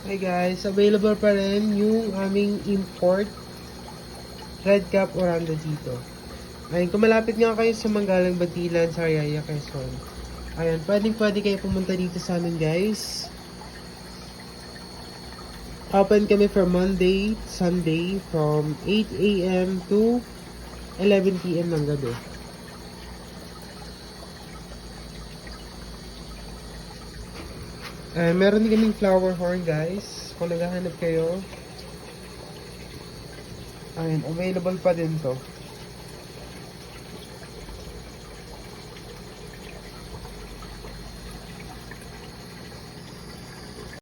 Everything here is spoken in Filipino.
Hey guys, available pa rin yung aming import red cap oranda dito. Ayun, kung malapit nga kayo sa Manggalang Bantilan, Sariaya, Quezon. Ayun, pwede kayo pumunta dito sa amin guys. Open kami from Monday, Sunday from 8 a.m. to 11 p.m. ng gabi. Meron din kaming flower horn guys. Kung naghahanap kayo. Ayun, available pa din to.